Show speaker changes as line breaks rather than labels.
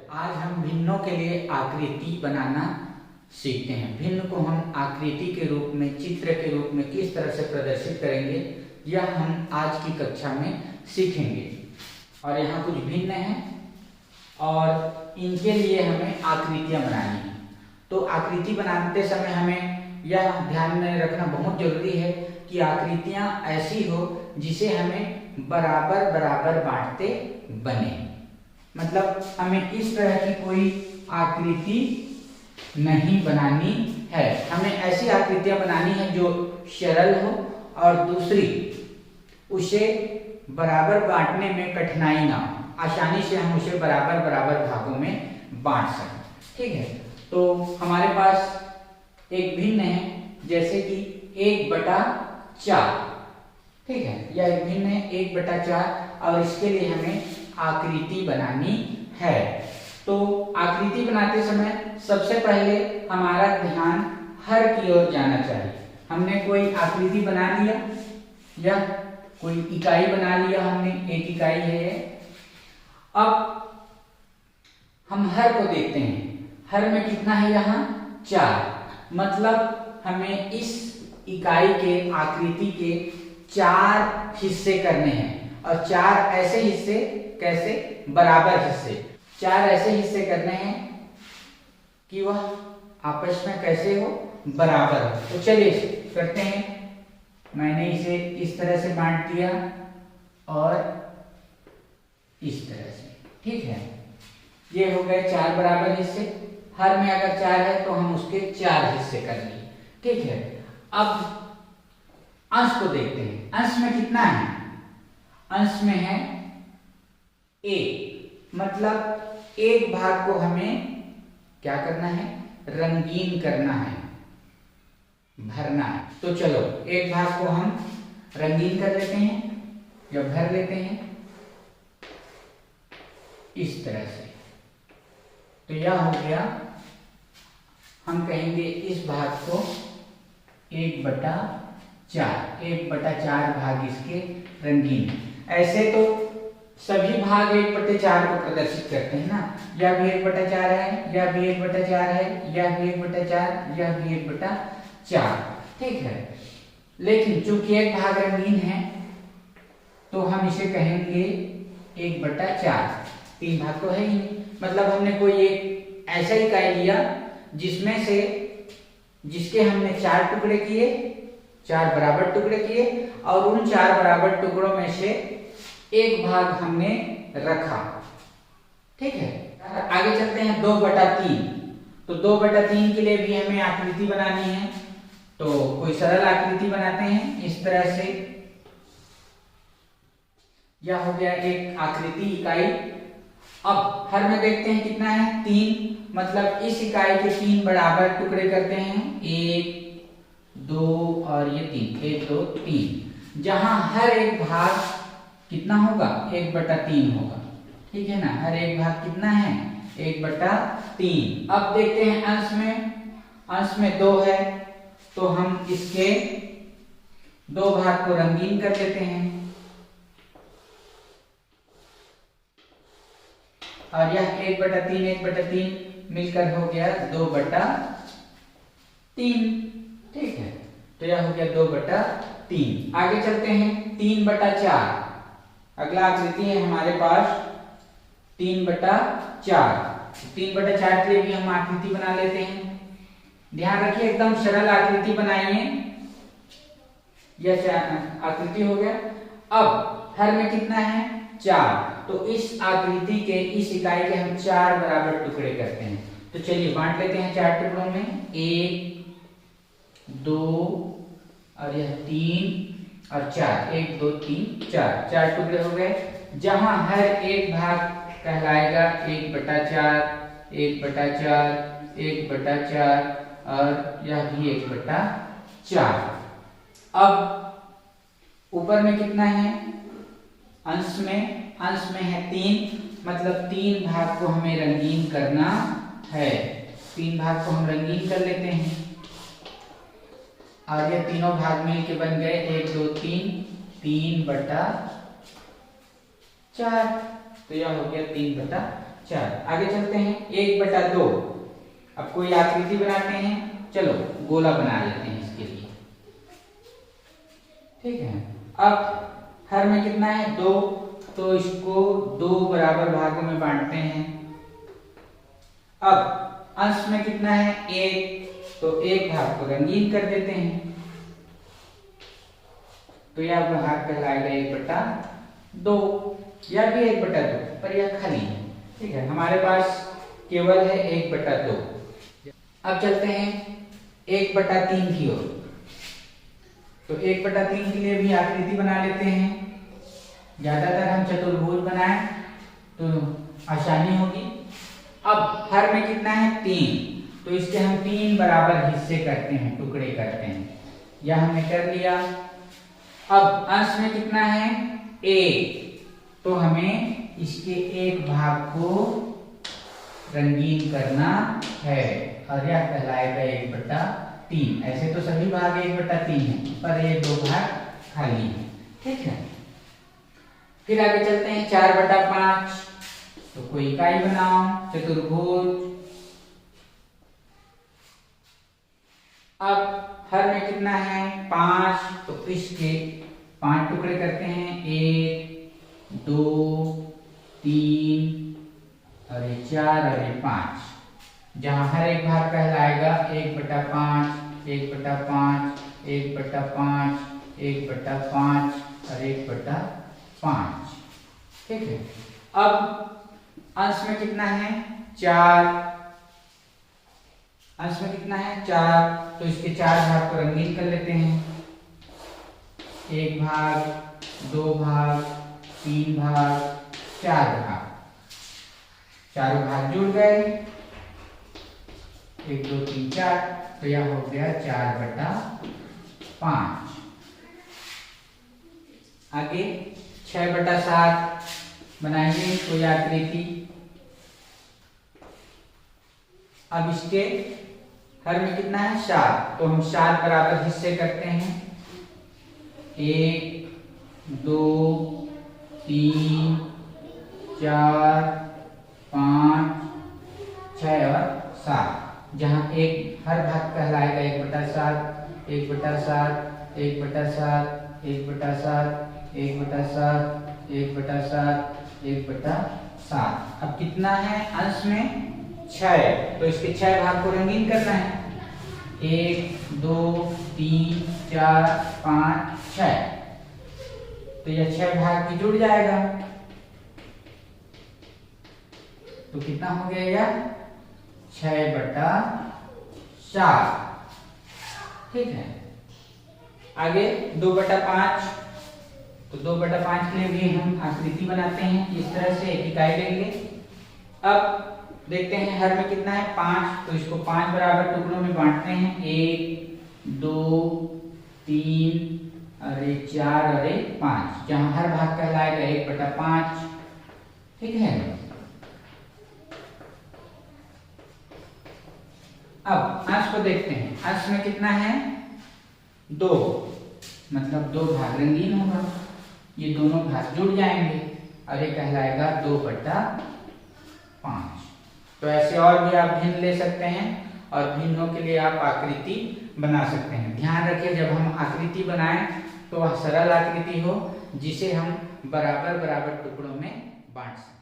आज हम भिन्नों के लिए आकृति बनाना सीखते हैं। भिन्न को हम आकृति के रूप में, चित्र के रूप में किस तरह से प्रदर्शित करेंगे, यह हम आज की कक्षा में सीखेंगे। और यहाँ कुछ भिन्न हैं और इनके लिए हमें आकृतियाँ बनानी है। तो आकृति बनाते समय हमें यह ध्यान में रखना बहुत जरूरी है कि आकृतियाँ ऐसी हो जिसे हमें बराबर बराबर बांटते बने। मतलब हमें इस तरह की कोई आकृति नहीं बनानी है। हमें ऐसी आकृतियां बनानी है जो सरल हो और दूसरी उसे बराबर बांटने में कठिनाई ना हो, आसानी से हम उसे बराबर बराबर भागों में बांट सकें। ठीक है, तो हमारे पास एक भिन्न है, जैसे कि 1/4। ठीक है, यह एक भिन्न है 1/4 और इसके लिए हमें आकृति बनानी है। तो आकृति बनाते समय सबसे पहले हमारा ध्यान हर की ओर जाना चाहिए। हमने कोई आकृति बना लिया या कोई इकाई बना लिया, हमने एक इकाई है। अब हम हर को देखते हैं। हर में कितना है? यहाँ 4। मतलब हमें इस इकाई के, आकृति के 4 हिस्से करने हैं और 4 ऐसे हिस्से, कैसे? बराबर हिस्से। 4 ऐसे हिस्से करने हैं कि वह आपस में कैसे हो? बराबर हो। तो चलिए करते हैं। मैंने इसे इस तरह से बांट दिया और इस तरह से। ठीक है, ये हो गए 4 बराबर हिस्से। हर में अगर 4 है तो हम उसके 4 हिस्से कर लिए। ठीक है, अब अंश को देखते हैं। अंश में कितना है? अंश में है 1। मतलब एक भाग को हमें क्या करना है? रंगीन करना है, भरना है। तो चलो एक भाग को हम रंगीन कर लेते हैं या भर लेते हैं इस तरह से। तो यह हो गया, हम कहेंगे इस भाग को 1/4। 1/4 भाग इसके रंगीन। ऐसे तो सभी भाग 1/4 को प्रदर्शित करते हैं ना। यह भी 1/4 है, यह भी 1/4 है, यह भी 1/4, यह भी 1/4। ठीक है, लेकिन चूंकि एक भाग रंगीन है तो हम इसे कहेंगे 1/4। 3 भाग तो है ही नहीं। मतलब हमने कोई एक ऐसा इकाई लिया जिसमें से, जिसके हमने 4 टुकड़े किए, 4 बराबर टुकड़े किए और उन 4 बराबर टुकड़ों में से एक भाग हमने रखा। ठीक है, आगे चलते हैं 2/3। तो 2/3 के लिए भी हमें आकृति बनानी है। तो कोई सरल आकृति बनाते हैं इस तरह से। यह हो गया एक आकृति, इकाई। अब हर में देखते हैं कितना है? 3। मतलब इस इकाई के 3 बराबर टुकड़े करते हैं, 1, 2 और ये 3। 1, 2, 3। जहां हर एक भाग कितना होगा? 1/3 होगा। ठीक है ना, हर एक भाग कितना है? 1/3। अब देखते हैं अंश में। अंश में 2 है तो हम इसके 2 भाग को रंगीन कर लेते हैं और यह 1/3 मिलकर हो गया 2/3। ठीक है, तो यह हो गया 2/3। आगे चलते हैं 3/4। अगला आकृति है हमारे पास 3/4। 3/4 के लिए भी हम आकृति बना लेते हैं। ध्यान रखिए, एकदम सरल आकृति बनाइए। यह आकृति हो गया। अब हर में कितना है? 4। तो इस आकृति के, इस इकाई के हम 4 बराबर टुकड़े करते हैं। तो चलिए बांट लेते हैं 4 टुकड़ों में। 1, 2 और यह 3 और 4। 1, 2, 3, 4। 4 टुकड़े हो गए। जहां हर एक भाग कहलाएगा 1/4, 1/4, 1/4 और यह भी 1/4। अब ऊपर में कितना है? अंश में है 3। मतलब 3 भाग को हमें रंगीन करना है। 3 भाग को हम रंगीन कर लेते हैं और ये तीनों भाग मिलके बन गए 1, 2, 3, 3/4। तो यह हो गया 3/4। 4। आगे चलते हैं 1/2। अब कोई आकृति बनाते हैं, चलो गोला बना लेते हैं इसके लिए। ठीक है, अब हर में कितना है 2, तो इसको 2 बराबर भागों में बांटते हैं। अब अंश में कितना है 1, तो एक भाग को रंगीन कर देते हैं, तो यह भाग कहलाएगा 1/2। यह भी 1/2, पर यह खाली है। ठीक है, हमारे पास केवल है 1/2। अब चलते हैं 1/3 की ओर। तो 1/3 के लिए भी आकृति बना लेते हैं। ज्यादातर हम चतुर्भुज बनाएं तो आसानी होगी। अब हर में कितना है 3, तो इसके हम 3 बराबर हिस्से करते हैं, टुकड़े करते हैं। यह हमने कर लिया। अब अंश में कितना है 1, तो हमें इसके एक भाग को रंगीन करना है, और यह कहलाएगा 1/3। ऐसे तो सभी भाग 1/3 है, पर ये 2 भाग खाली है। ठीक है, फिर आगे चलते हैं 4/5। तो कोई इकाई बनाओ, चतुर्भुज। अब हर में कितना है 5, तो इसके 5 टुकड़े करते हैं। 1, 2, 3 और ये 4 और ये 5, जहां हर एक भाग कहलाएगा 1/5, 1/5, 1/5, 1/5 और 1/5। ठीक है, अब अंश में कितना है 4, अंश में कितना है 4, तो इसके 4 भाग को रंगीन कर लेते हैं। 1 भाग, 2 भाग, 3 भाग, 4 भाग। चारों भाग जुड़ गए, 1, 2, 3, 4, तो यह हो गया 4/5। आगे 6/7 बनाएंगे कोई आकृति। अब इसके हर में कितना है 7, तो हम 7 बराबर हिस्से करते हैं। 1, 2, 3, 4, 5, 6 और 7, जहां एक हर भाग कहलाएगा 1/7, 1/7, 1/7, 1/7, 1/7, 1/7, 1/7। अब कितना है अंश में 6, तो इसके 6 भाग को रंगीन करना है। 1, 2, 3, 4, 5, 6, तो यह 6 भाग भी जुड़ जाएगा। तो कितना हो गया यह 6/7। ठीक है, आगे 2/5। तो 2/5 के लिए भी हम आकृति बनाते हैं। इस तरह से एक इकाई लेंगे। अब देखते हैं हर में कितना है 5, तो इसको 5 बराबर टुकड़ों में बांटते हैं। 1, 2, 3 और 4 और 5, जहां हर भाग कहलाएगा 1/5। ठीक है, अब अंश को देखते हैं। अंश में कितना है 2, मतलब 2 भाग रंगीन होगा, ये दोनों भाग जुड़ जाएंगे और ये कहलाएगा 2/5। तो ऐसे और भी आप भिन्न ले सकते हैं, और भिन्नों के लिए आप आकृति बना सकते हैं। ध्यान रखिए, जब हम आकृति बनाएं तो वह सरल आकृति हो, जिसे हम बराबर बराबर टुकड़ों में बांट सकें।